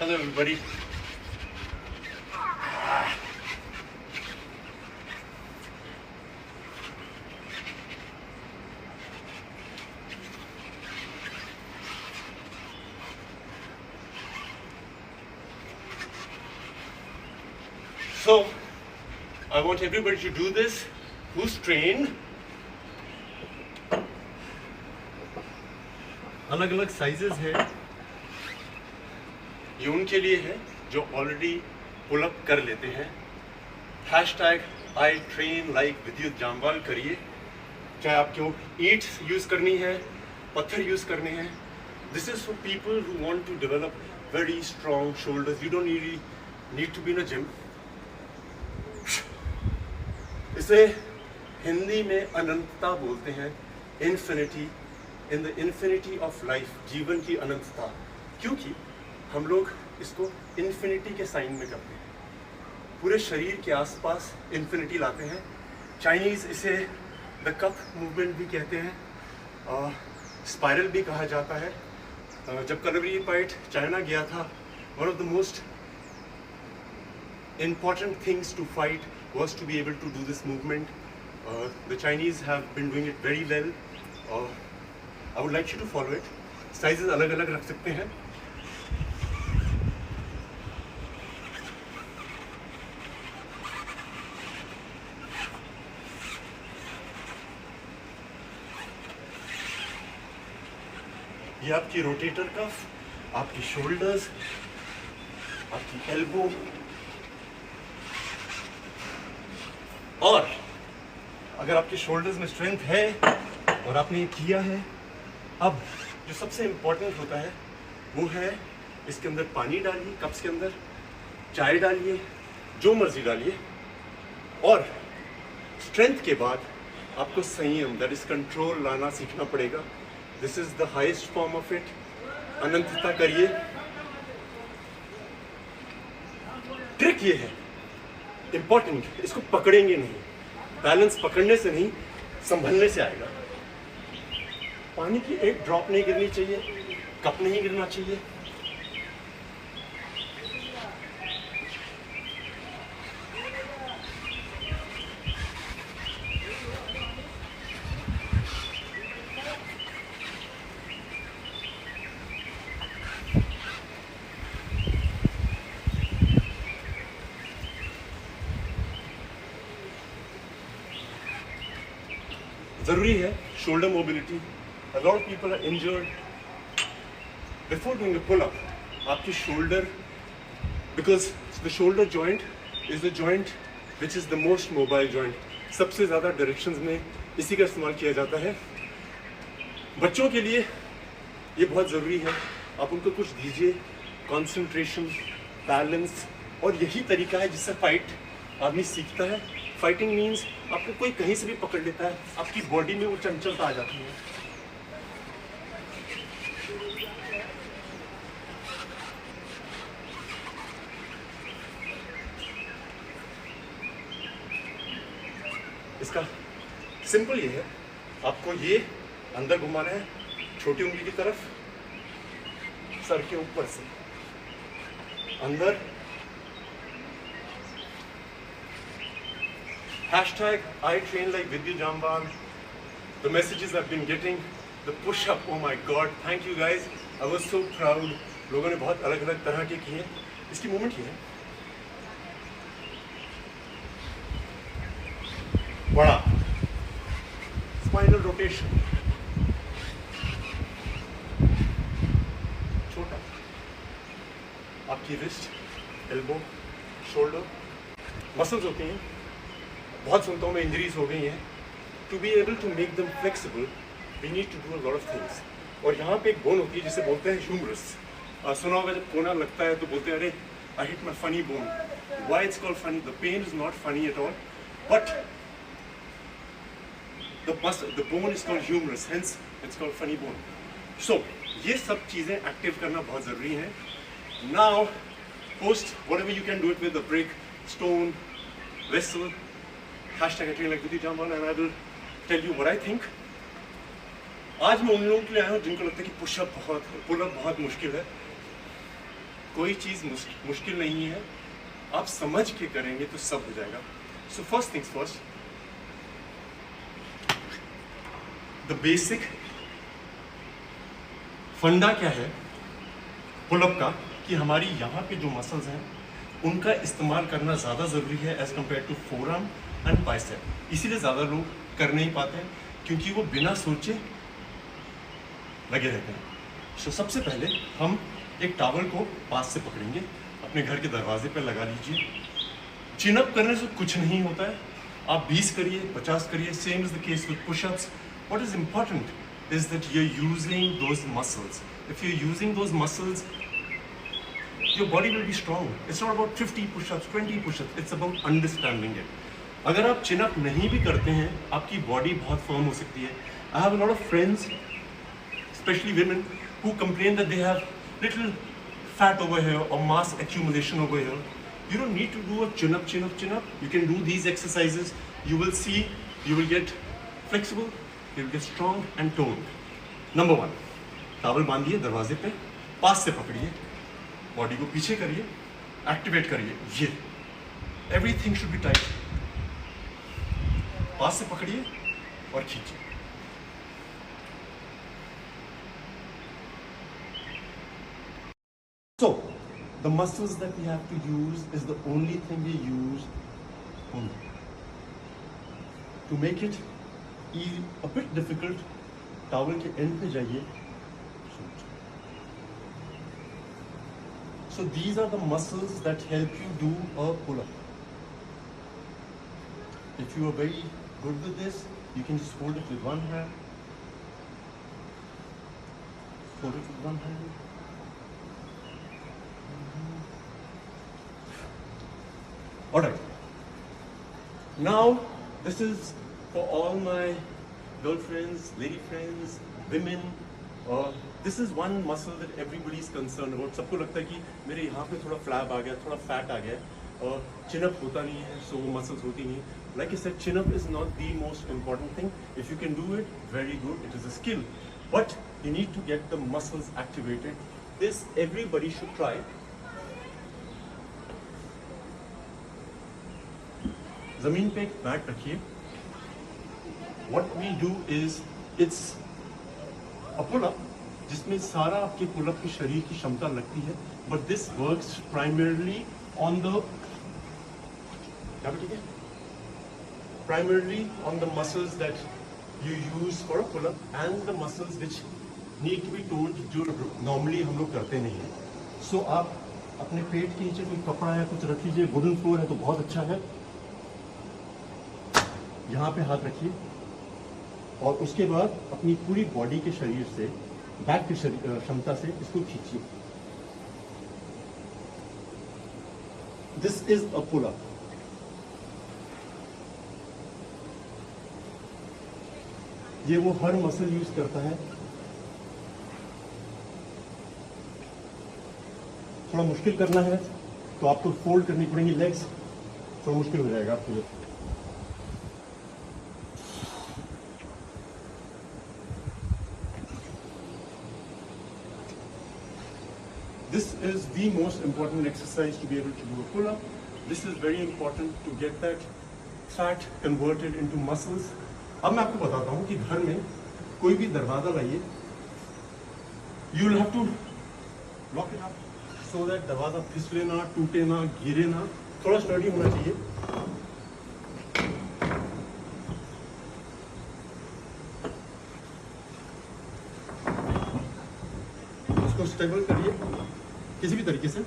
Hello everybody. So, I want everybody to do this who's trained. अलग अलग sizes हैं, ये उनके लिए है जो ऑलरेडी पुल अप कर लेते हैं। हैशटैग आई ट्रेन लाइक विद्युत जामवाल करिए, चाहे आपको ईंट्स यूज़ करनी है, पत्थर यूज़ करने हैं। This is for people who want to develop very strong shoulders. You don't need to be in a gym. इसे हिंदी में अनंतता बोलते हैं, infinity, in the infinity of life, जीवन की अनंतता। क्योंकि हम लोग इसको इन्फिनिटी के साइन में करते हैं, पूरे शरीर के आसपास इन्फिनिटी लाते हैं। चाइनीज़ इसे द कप मूवमेंट भी कहते हैं, स्पाइरल भी कहा जाता है। जब कलरी पाइट चाइना गया था, one of the most important things to fight was to be able to do this movement. The Chinese have been doing it very well. I would like you to follow it. Sizes अलग अलग रख सकते हैं। ये आपकी rotator cuff, आपकी shoulders, आपकी elbow, और अगर आपके शोल्डर्स में स्ट्रेंथ है और आपने ये किया है, अब जो सबसे इम्पोर्टेंट होता है वो है इसके अंदर पानी डालिए, कप्स के अंदर चाय डालिए, जो मर्जी डालिए, और स्ट्रेंथ के बाद आपको संयम, दैट इज कंट्रोल लाना सीखना पड़ेगा। This is the highest form of it. अनंतता करिए। ट्रिक ये है इंपॉर्टेंट, इसको पकड़ेंगे नहीं, बैलेंस पकड़ने से नहीं, संभलने से आएगा। पानी की एक ड्रॉप नहीं गिरनी चाहिए, कप नहीं गिरना चाहिए। जरूरी है shoulder mobility. A lot of people are injured before doing a pull-up. आपकी shoulder, because the shoulder joint is the joint which is the most mobile joint. सबसे ज़्यादा डायरेक्शंस में इसी का इस्तेमाल किया जाता है। बच्चों के लिए ये बहुत ज़रूरी है। आप उनको कुछ दीजिए, कंसंट्रेशन, बैलेंस, और यही तरीका है जिससे फाइट आदमी सीखता है। फाइटिंग मीन्स आपको कोई कहीं से भी पकड़ लेता है, आपकी बॉडी में वो चंचलता आ जाती है। इसका सिंपल ये है, आपको ये अंदर घुमाना है, छोटी उंगली की तरफ, सर के ऊपर से अंदर। Hashtag I train like Vidya Jamwal. The messages I've been getting, the push-up, oh my God, thank you guys. I was so proud. लोगों ने बहुत अलग अलग तरह के किए। इसकी मूवमेंट ये है, बड़ा स्पाइनल रोटेशन, छोटा, आपकी रिस्ट, एल्बो, शोल्डर, मसल्स होती हैं। बहुत सुनता हूँ मैं, इंजरीज हो गई हैं। To be able to make them flexible we need to do a lot of things. और यहाँ पे एक बोन होती है जिसे बोलते हैं ह्यूमरस। सुना होगा जब कोना लगता है तो बोलते हैं अरे I hit my funny bone. Why it's called funny? The pain is not funny at all, but the bone is called humerus, hence it's called funny bone. So ये सब चीज़ें एक्टिव करना बहुत ज़रूरी है। Now post whatever you can do it with a brick, stone, vessel. Hashtag I train like Vidya Jamwal, and I will tell you what I think. आज मैं उन लोगों के लिए आया हूँ जिनको लगता है कि पुशअप बहुत, पुलअप बहुत मुश्किल है। कोई चीज़ मुश्किल नहीं है, आप समझ के करेंगे तो सब हो जाएगा। So first things first, the basic फंडा क्या है पुलअप का, कि हमारी यहाँ पे जो मसल्स हैं उनका इस्तेमाल करना ज़्यादा ज़रूरी है as compare to forearm and bicep. इसीलिए ज़्यादा लोग कर नहीं पाते हैं, क्योंकि वो बिना सोचे लगे रहते हैं। सो सबसे पहले हम एक टॉवल को पास से पकड़ेंगे, अपने घर के दरवाजे पर लगा लीजिए। चिन अप करने से कुछ नहीं होता है, आप 20 करिए, 50 करिए, same is the case with pushups. What is important is that you are using those muscles. If you are using those muscles, your body will be strong. It's not about 50 push-ups, 20 push-ups. It's about understanding it. अगर आप chin up नहीं भी करते हैं, आपकी body बहुत firm हो सकती है. I have a lot of friends, especially women, who complain that they have little fat over here or mass accumulation over here. You don't need to do a chin up, chin up, chin up. You can do these exercises. You will see, you will get flexible, you will get strong and toned. Number 1, towel बांधिए दरवाजे पे, पास से पकड़िए, body को पीछे करिए, activate करिए, ये everything should be tight. पास से पकड़िए और खींचिए। So the muscles that we have to use is the only thing we use only. To make it a bit difficult, towel के एंड पे जाइए। So these are the muscles that help you do a pull-up. If you are very good with this, you can just hold it with one hand. Hold it with one hand. Alright. Now, this is for all my girlfriends, lady friends, women. This is one muscle that everybody is concerned about. सबको लगता है कि मेरे यहाँ पे थोड़ा flap आ गया, थोड़ा फैट आ गया, और चिनअप होता नहीं है, सो वो मसल्स होती नहीं है। Like I said, chin up is not the most important thing. If you can do it, very good. It is a skill, but you need to get the muscles activated. This everybody should try. ज़मीन पे एक mat रखिए. What we do is it's a pull-up जिसमें सारा आपके pull-up की शरीर की क्षमता लगती है, but this works primarily on the primarily on the muscles that you use for a pull-up and the muscles which need to be toned, जो normally हम लोग करते नहीं हैं. So आप अपने पेट के नीचे कोई कपड़ा या कुछ रख लीजिए. वुडन फ्लोर है तो बहुत अच्छा है. यहाँ पे हाथ रखिए और उसके बाद अपनी पूरी बॉडी के शरीर से, बैक की क्षमता से इसको खींचिए. This is a pull up. ये वो हर मसल यूज करता है. थोड़ा मुश्किल करना है तो आपको फोल्ड करनी पड़ेंगी लेग्स, थोड़ा मुश्किल हो जाएगा आपके लिए. This is the most important exercise to be able to do a pull-up. This is very important to get that fat converted into muscles. अब मैं आपको बताता हूँ कि घर में कोई भी दरवाजा लाइए, you will have to lock it up so that दरवाजा फिसले ना, टूटे ना, गिरे ना. थोड़ा स्टडी होना चाहिए. उसको स्टेबल करिए किसी भी तरीके से.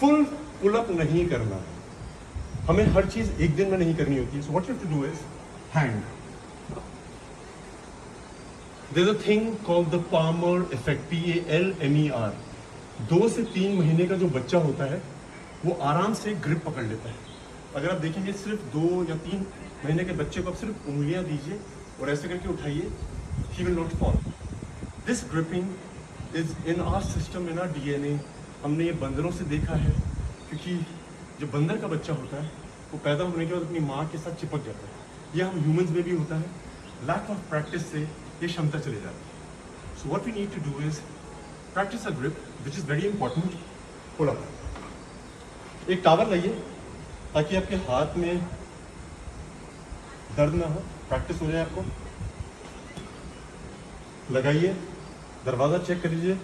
फुल पुल-अप नहीं करना है. हमें हर चीज एक दिन में नहीं करनी होती. So what you have to do is hand. There is a thing called the palmer effect, PALMER. 2 से 3 महीने का जो बच्चा होता है वो आराम से ग्रिप पकड़ लेता है. अगर आप देखेंगे सिर्फ 2 या 3 महीने के बच्चे को आप सिर्फ उंगलियां दीजिए और ऐसे करके उठाइए, he will not fall. This gripping is in our system, in our DNA. हमने ये बंदरों से देखा है, क्योंकि जो बंदर का बच्चा होता है वो पैदा होने के बाद अपनी माँ के साथ चिपक जाता है. ये हम ह्यूमंस में भी होता है. लैक ऑफ प्रैक्टिस से ये क्षमता चली जाती है. So what we need to do is practise a grip, which is very important. Pull up. एक टावल लाइए ताकि आपके हाथ में दर्द ना हो, प्रैक्टिस हो जाए आपको। लगाइए, दरवाज़ा चेक कर लीजिए।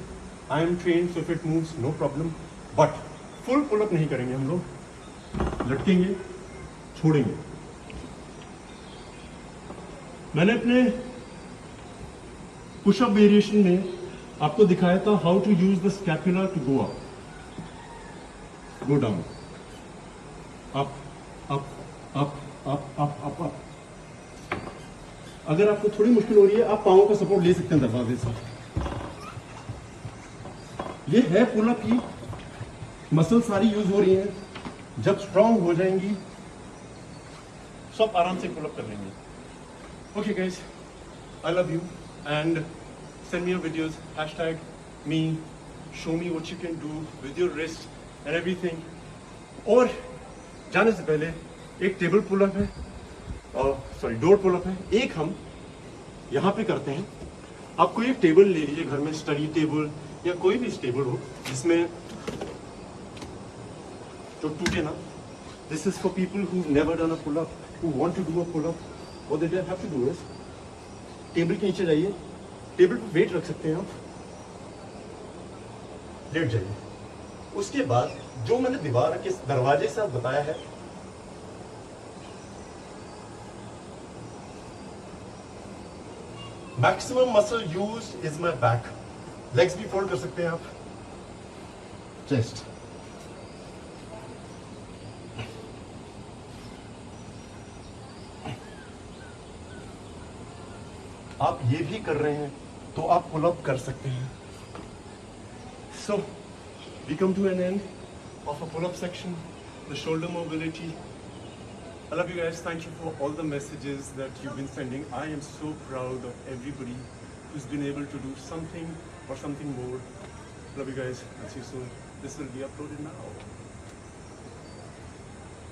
I am train so if it moves no problem, but full pull up नहीं करेंगे हम लोग, लटकेंगे, छोड़ेंगे। मैंने अपने पुशअप वेरिएशन में आपको दिखाया था how to use the scapula to go up, go down, up up up up up up up. अगर आपको थोड़ी मुश्किल हो रही है, आप पाँव का सपोर्ट ले सकते हैं दरवाजे से। ये है पुल अप की मसल सारी यूज हो रही हैं। जब स्ट्रांग हो जाएंगी सब आराम से पुल अप कर लेंगे। Okay guys, I love you and send me your videos, #me, show me what you can do with your wrist and everything. और जाने से पहले एक टेबल पुल अप है, सॉरी डोर पुल अप है, एक हम यहाँ पे करते हैं। आप कोई एक टेबल ले लीजिए घर में, स्टडी टेबल या कोई भी टेबल हो जिसमें जो टूटे ना। This is for people who never done a pull up, who want to do a pull up. What they have to do is table के नीचे जाइए, टेबल पे वेट रख सकते हैं आप, लेट जाइए। उसके बाद जो मैंने दीवार के दरवाजे से बताया है, maximum muscle use is my back. Legs भी फोल्ड कर सकते हैं आप, चेस्ट। आप ये भी कर रहे हैं तो आप पुल अप कर सकते हैं। So we come to an end of a pull up section, the shoulder mobility. I love you guys. Thank you for all the messages that you've been sending. I am so proud of everybody who's been able to do something or something more. Love you guys. I'll see you soon. This will be uploaded now.